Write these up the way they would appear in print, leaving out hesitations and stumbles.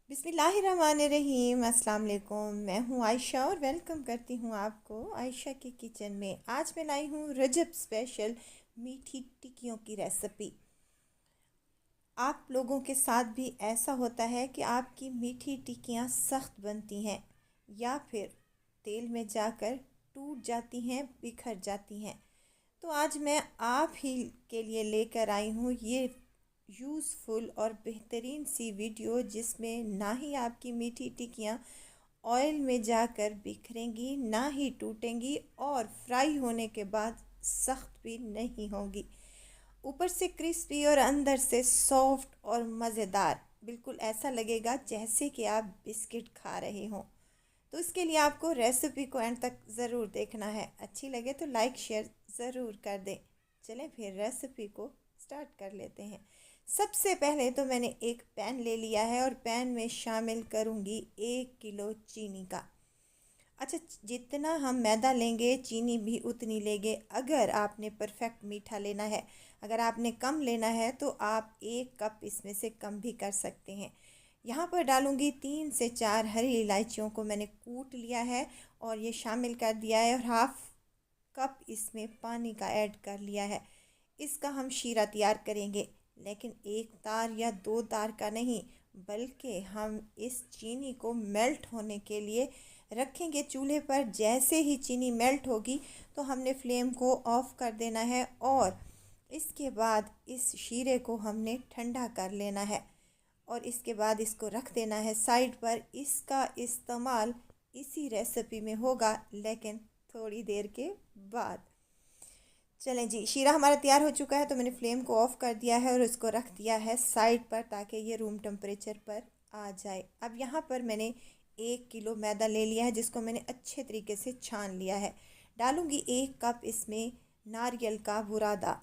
बिस्मिल्लाहिर्रहमानिर्रहीम। अस्सलाम वालेकुम। मैं हूँ आयशा और वेलकम करती हूँ आपको आयशा के किचन में। आज मैं लाई हूँ रजब स्पेशल मीठी टिक्कियों की रेसिपी। आप लोगों के साथ भी ऐसा होता है कि आपकी मीठी टिक्कियाँ सख्त बनती हैं या फिर तेल में जाकर टूट जाती हैं, बिखर जाती हैं। तो आज मैं आप ही के लिए लेकर आई हूँ ये यूज़फुल और बेहतरीन सी वीडियो, जिसमें ना ही आपकी मीठी टिक्कियाँ ऑयल में जाकर बिखरेंगी, ना ही टूटेंगी और फ्राई होने के बाद सख्त भी नहीं होंगी। ऊपर से क्रिस्पी और अंदर से सॉफ्ट और मज़ेदार, बिल्कुल ऐसा लगेगा जैसे कि आप बिस्किट खा रहे हों। तो इसके लिए आपको रेसिपी को एंड तक ज़रूर देखना है। अच्छी लगे तो लाइक शेयर ज़रूर कर दें। चलें फिर रेसिपी को स्टार्ट कर लेते हैं। सबसे पहले तो मैंने एक पैन ले लिया है और पैन में शामिल करूँगी 1 किलो चीनी का। अच्छा, जितना हम मैदा लेंगे चीनी भी उतनी लेंगे। अगर आपने परफेक्ट मीठा लेना है, अगर आपने कम लेना है तो आप 1 कप इसमें से कम भी कर सकते हैं। यहाँ पर डालूँगी 3 से 4 हरी इलायचियों को मैंने कूट लिया है और ये शामिल कर दिया है, और हाफ कप इसमें पानी का ऐड कर लिया है। इसका हम शीरा तैयार करेंगे, लेकिन एक तार या दो तार का नहीं, बल्कि हम इस चीनी को मेल्ट होने के लिए रखेंगे चूल्हे पर। जैसे ही चीनी मेल्ट होगी तो हमने फ्लेम को ऑफ़ कर देना है और इसके बाद इस शीरे को हमने ठंडा कर लेना है और इसके बाद इसको रख देना है साइड पर। इसका इस्तेमाल इसी रेसिपी में होगा, लेकिन थोड़ी देर के बाद। चलें जी, शीरा हमारा तैयार हो चुका है तो मैंने फ्लेम को ऑफ़ कर दिया है और इसको रख दिया है साइड पर ताकि ये रूम टेम्परेचर पर आ जाए। अब यहाँ पर मैंने 1 किलो मैदा ले लिया है, जिसको मैंने अच्छे तरीके से छान लिया है। डालूँगी 1 कप इसमें नारियल का बुरादा।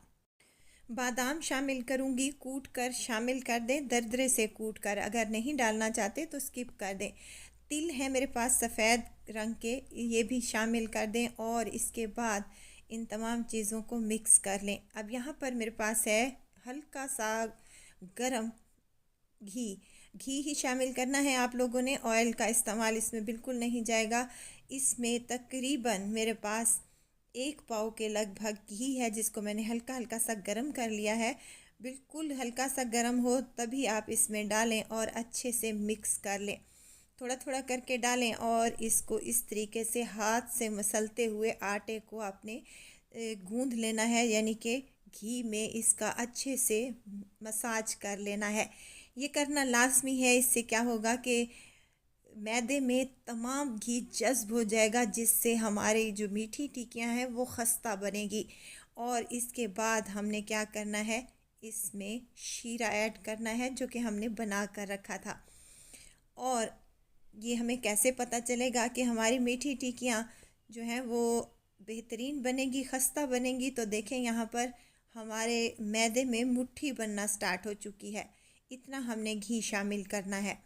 बादाम शामिल करूँगी, कूट कर शामिल कर दें, दरदरे से कूट कर। अगर नहीं डालना चाहते तो स्किप कर दें। तिल है मेरे पास सफ़ेद रंग के, ये भी शामिल कर दें और इसके बाद इन तमाम चीज़ों को मिक्स कर लें। अब यहाँ पर मेरे पास है हल्का सा गरम घी। घी ही शामिल करना है आप लोगों ने, ऑयल का इस्तेमाल इसमें बिल्कुल नहीं जाएगा। इसमें तकरीबन मेरे पास 1 पाव के लगभग घी है, जिसको मैंने हल्का हल्का सा गरम कर लिया है। बिल्कुल हल्का सा गरम हो तभी आप इसमें डालें और अच्छे से मिक्स कर लें। थोड़ा थोड़ा करके डालें और इसको इस तरीके से हाथ से मसलते हुए आटे को आपने गूंद लेना है, यानी कि घी में इसका अच्छे से मसाज कर लेना है। ये करना लाजमी है। इससे क्या होगा कि मैदे में तमाम घी जज्ब हो जाएगा, जिससे हमारी जो मीठी टिक्कियाँ हैं वो खस्ता बनेगी। और इसके बाद हमने क्या करना है, इसमें शीरा ऐड करना है जो कि हमने बना कर रखा था। और ये हमें कैसे पता चलेगा कि हमारी मीठी टिक्कियाँ जो हैं वो बेहतरीन बनेगी, खस्ता बनेंगी? तो देखें यहाँ पर हमारे मैदे में मुट्ठी बनना स्टार्ट हो चुकी है। इतना हमने घी शामिल करना है।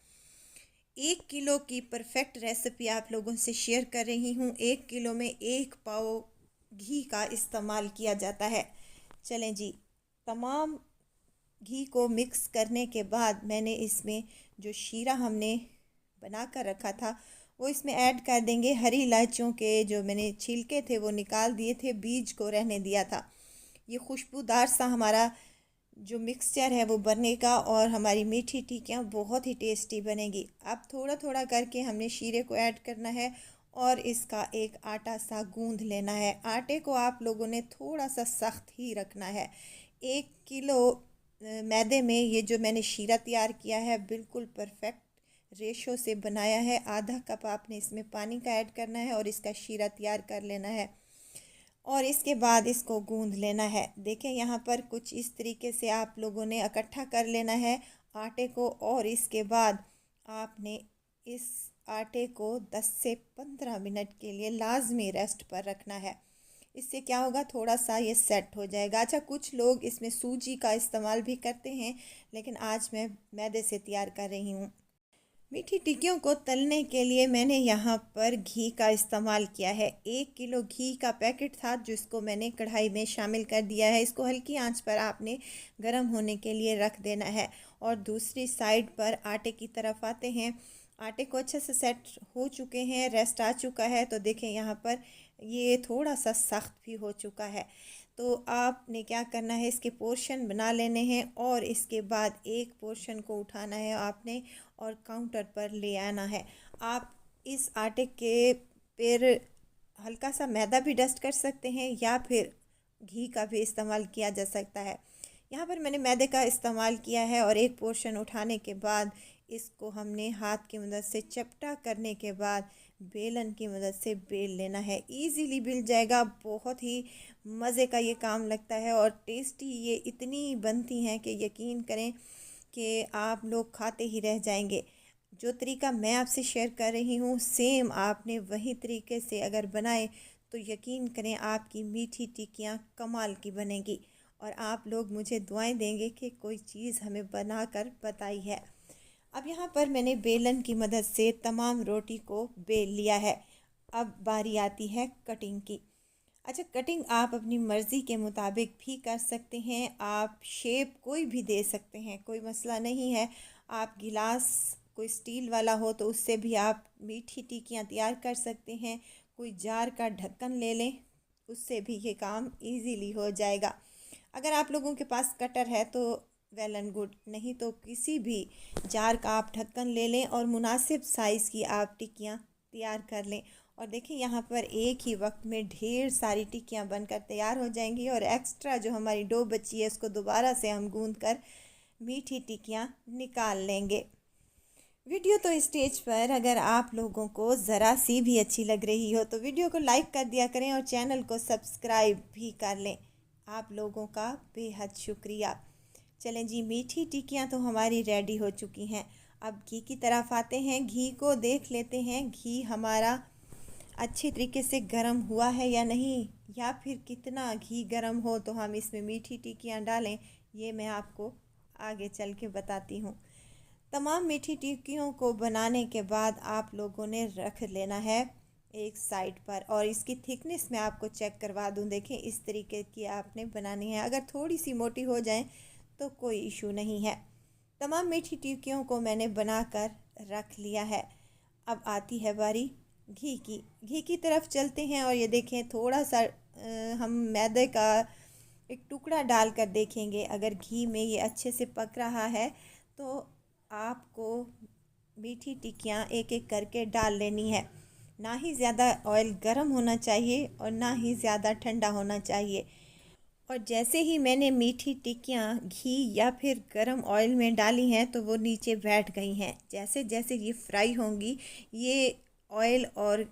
1 किलो की परफेक्ट रेसिपी आप लोगों से शेयर कर रही हूँ। 1 किलो में 1 पाव घी का इस्तेमाल किया जाता है। चलें जी, तमाम घी को मिक्स करने के बाद मैंने इसमें जो शीरा हमने बना कर रखा था वो इसमें ऐड कर देंगे। हरी इलायचियों के जो मैंने छिलके थे वो निकाल दिए थे, बीज को रहने दिया था। ये खुशबूदार सा हमारा जो मिक्सचर है वो बनेगा और हमारी मीठी टिक्कियाँ बहुत ही टेस्टी बनेगी। अब थोड़ा थोड़ा करके हमने शीरे को ऐड करना है और इसका एक आटा सा गूंद लेना है। आटे को आप लोगों ने थोड़ा सा सख्त ही रखना है। 1 किलो मैदे में ये जो मैंने शीरा तैयार किया है बिल्कुल परफेक्ट रेशो से बनाया है। आधा कप आपने इसमें पानी का ऐड करना है और इसका शीरा तैयार कर लेना है और इसके बाद इसको गूंद लेना है। देखें यहाँ पर कुछ इस तरीके से आप लोगों ने इकट्ठा कर लेना है आटे को, और इसके बाद आपने इस आटे को 10 से 15 मिनट के लिए लाजमी रेस्ट पर रखना है। इससे क्या होगा, थोड़ा सा ये सेट हो जाएगा। अच्छा, कुछ लोग इसमें सूजी का इस्तेमाल भी करते हैं, लेकिन आज मैं मैदे से तैयार कर रही हूँ। मीठी टिक्कियों को तलने के लिए मैंने यहाँ पर घी का इस्तेमाल किया है। 1 किलो घी का पैकेट था जिसको मैंने कढ़ाई में शामिल कर दिया है। इसको हल्की आंच पर आपने गर्म होने के लिए रख देना है और दूसरी साइड पर आटे की तरफ आते हैं। आटे को अच्छे से सेट हो चुके हैं, रेस्ट आ चुका है। तो देखें यहाँ पर ये थोड़ा सा सख्त भी हो चुका है। तो आपने क्या करना है, इसके पोर्शन बना लेने हैं और इसके बाद एक पोर्शन को उठाना है आपने और काउंटर पर ले आना है। आप इस आटे के फिर हल्का सा मैदा भी डस्ट कर सकते हैं या फिर घी का भी इस्तेमाल किया जा सकता है। यहाँ पर मैंने मैदे का इस्तेमाल किया है और एक पोर्शन उठाने के बाद इसको हमने हाथ की मदद से चपटा करने के बाद बेलन की मदद से बेल लेना है। इजीली बिल जाएगा, बहुत ही मज़े का ये काम लगता है और टेस्टी ये इतनी बनती हैं कि यकीन करें कि आप लोग खाते ही रह जाएंगे। जो तरीका मैं आपसे शेयर कर रही हूँ सेम आपने वही तरीके से अगर बनाए तो यकीन करें आपकी मीठी टिक्कियाँ कमाल की बनेगी और आप लोग मुझे दुआएं देंगे कि कोई चीज़ हमें बनाकर बताई है। अब यहाँ पर मैंने बेलन की मदद से तमाम रोटी को बेल लिया है। अब बारी आती है कटिंग की। अच्छा, कटिंग आप अपनी मर्ज़ी के मुताबिक भी कर सकते हैं, आप शेप कोई भी दे सकते हैं, कोई मसला नहीं है। आप गिलास कोई स्टील वाला हो तो उससे भी आप मीठी टिक्कियाँ तैयार कर सकते हैं। कोई जार का ढक्कन ले लें, उससे भी ये काम इजीली हो जाएगा। अगर आप लोगों के पास कटर है तो वेल एंड गुड, नहीं तो किसी भी जार का आप ढक्कन ले लें और मुनासिब साइज़ की आप टिक्कियाँ तैयार कर लें। और देखिए यहाँ पर एक ही वक्त में ढेर सारी टिक्कियाँ बनकर तैयार हो जाएंगी और एक्स्ट्रा जो हमारी डो बची है उसको दोबारा से हम गूंद कर मीठी टिक्कियाँ निकाल लेंगे। वीडियो तो स्टेज पर अगर आप लोगों को ज़रा सी भी अच्छी लग रही हो तो वीडियो को लाइक कर दिया करें और चैनल को सब्सक्राइब भी कर लें। आप लोगों का बेहद शुक्रिया। चलें जी, मीठी टिक्कियाँ तो हमारी रेडी हो चुकी हैं। अब घी की तरफ आते हैं। घी को देख लेते हैं घी हमारा अच्छे तरीके से गर्म हुआ है या नहीं, या फिर कितना घी गर्म हो तो हम इसमें मीठी टिक्कियाँ डालें, ये मैं आपको आगे चल के बताती हूँ। तमाम मीठी टिक्कियों को बनाने के बाद आप लोगों ने रख लेना है एक साइड पर और इसकी थिकनेस मैं आपको चेक करवा दूँ। देखें इस तरीके की आपने बनानी है, अगर थोड़ी सी मोटी हो जाए तो कोई इशू नहीं है। तमाम मीठी टिक्कियों को मैंने बनाकर रख लिया है। अब आती है बारी घी की। घी की तरफ चलते हैं और ये देखें थोड़ा सा हम मैदे का एक टुकड़ा डालकर देखेंगे। अगर घी में ये अच्छे से पक रहा है तो आपको मीठी टिक्कियाँ एक एक करके डाल लेनी है। ना ही ज़्यादा ऑयल गर्म होना चाहिए और ना ही ज़्यादा ठंडा होना चाहिए। और जैसे ही मैंने मीठी टिक्कियाँ घी या फिर गरम ऑयल में डाली हैं तो वो नीचे बैठ गई हैं। जैसे जैसे ये फ्राई होंगी ये ऑयल और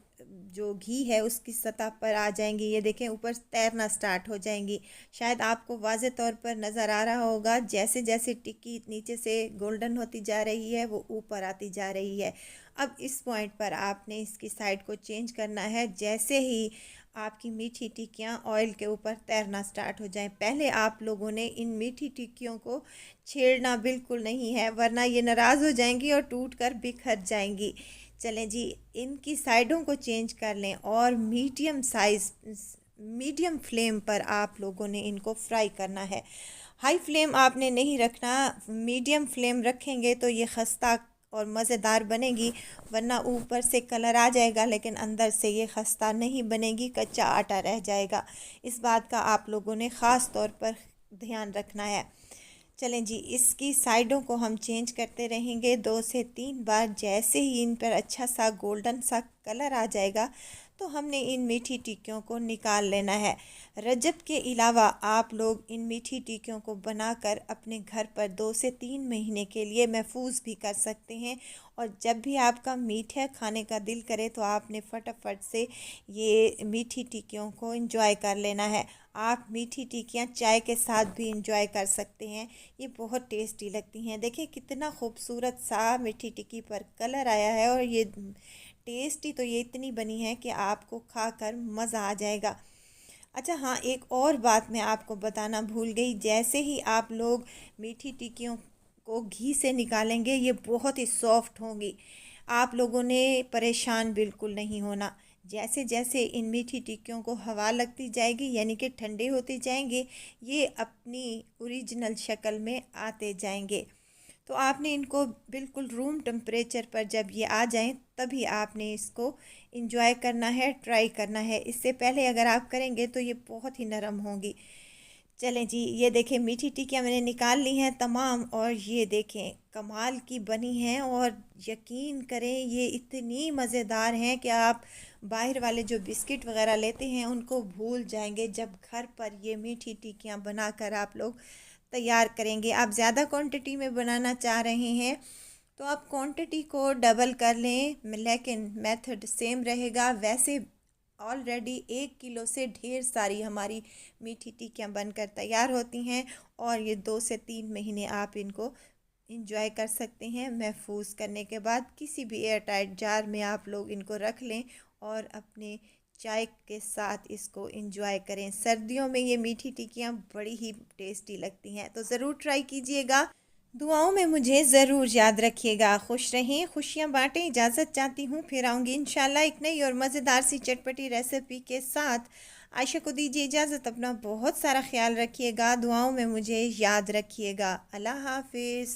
जो घी है उसकी सतह पर आ जाएंगी। ये देखें ऊपर तैरना स्टार्ट हो जाएंगी। शायद आपको वाज़े तौर पर नज़र आ रहा होगा, जैसे जैसे टिक्की नीचे से गोल्डन होती जा रही है वो ऊपर आती जा रही है। अब इस पॉइंट पर आपने इसकी साइड को चेंज करना है। जैसे ही आपकी मीठी टिक्कियाँ ऑयल के ऊपर तैरना स्टार्ट हो जाएं, पहले आप लोगों ने इन मीठी टिक्कियों को छेड़ना बिल्कुल नहीं है, वरना ये नाराज़ हो जाएंगी और टूट कर बिखर जाएंगी। चलें जी, इनकी साइडों को चेंज कर लें और मीडियम फ्लेम पर आप लोगों ने इनको फ्राई करना है। हाई फ्लेम आपने नहीं रखना, मीडियम फ्लेम रखेंगे तो ये खस्ता और मज़ेदार बनेगी, वरना ऊपर से कलर आ जाएगा लेकिन अंदर से ये खस्ता नहीं बनेगी, कच्चा आटा रह जाएगा। इस बात का आप लोगों ने ख़ास तौर पर ध्यान रखना है। चलें जी, इसकी साइडों को हम चेंज करते रहेंगे 2 से 3 बार। जैसे ही इन पर अच्छा सा गोल्डन सा कलर आ जाएगा तो हमने इन मीठी टिक्कियों को निकाल लेना है। रजब के अलावा आप लोग इन मीठी टिक्कियों को बनाकर अपने घर पर 2 से 3 महीने के लिए महफूज भी कर सकते हैं और जब भी आपका मीठा खाने का दिल करे तो आपने फटाफट से ये मीठी टिक्कियों को एंजॉय कर लेना है। आप मीठी टिक्कियाँ चाय के साथ भी इंजॉय कर सकते हैं, ये बहुत टेस्टी लगती हैं। देखिए कितना खूबसूरत सा मीठी टिक्की पर कलर आया है और ये टेस्टी तो ये इतनी बनी है कि आपको खाकर मज़ा आ जाएगा। अच्छा हाँ, एक और बात मैं आपको बताना भूल गई। जैसे ही आप लोग मीठी टिक्कियों को घी से निकालेंगे ये बहुत ही सॉफ्ट होंगी। आप लोगों ने परेशान बिल्कुल नहीं होना। जैसे जैसे इन मीठी टिक्कियों को हवा लगती जाएगी यानी कि ठंडे होते जाएंगे, ये अपनी ओरिजिनल शक्ल में आते जाएंगे। तो आपने इनको बिल्कुल रूम टेम्परेचर पर जब ये आ जाएं तभी आपने इसको इंजॉय करना है, ट्राई करना है। इससे पहले अगर आप करेंगे तो ये बहुत ही नरम होंगी। चलें जी, ये देखें मीठी टिक्कियाँ मैंने निकाल ली हैं तमाम, और ये देखें कमाल की बनी हैं। और यकीन करें ये इतनी मज़ेदार हैं कि आप बाहर वाले जो बिस्किट वगैरह लेते हैं उनको भूल जाएंगे जब घर पर ये मीठी टिक्कियाँ बनाकर आप लोग तैयार करेंगे। आप ज़्यादा क्वांटिटी में बनाना चाह रहे हैं तो आप क्वांटिटी को डबल कर लें, लेकिन मेथड सेम रहेगा। वैसे ऑलरेडी 1 किलो से ढेर सारी हमारी मीठी टिक्कियाँ बनकर तैयार होती हैं, और ये 2 से 3 महीने आप इनको इंजॉय कर सकते हैं। महफूज करने के बाद किसी भी एयर टाइट जार में आप लोग इनको रख लें और अपने चाय के साथ इसको इंजॉय करें। सर्दियों में ये मीठी टिक्कियाँ बड़ी ही टेस्टी लगती हैं, तो ज़रूर ट्राई कीजिएगा। दुआओं में मुझे ज़रूर याद रखिएगा। खुश रहें, खुशियाँ बांटें। इजाज़त चाहती हूँ, फिर आऊँगी इंशाल्लाह एक नई और मज़ेदार सी चटपटी रेसिपी के साथ। आयशा को दीजिए इजाज़त। अपना बहुत सारा ख्याल रखिएगा, दुआओं में मुझे याद रखिएगा। अल्लाह हाफिज़।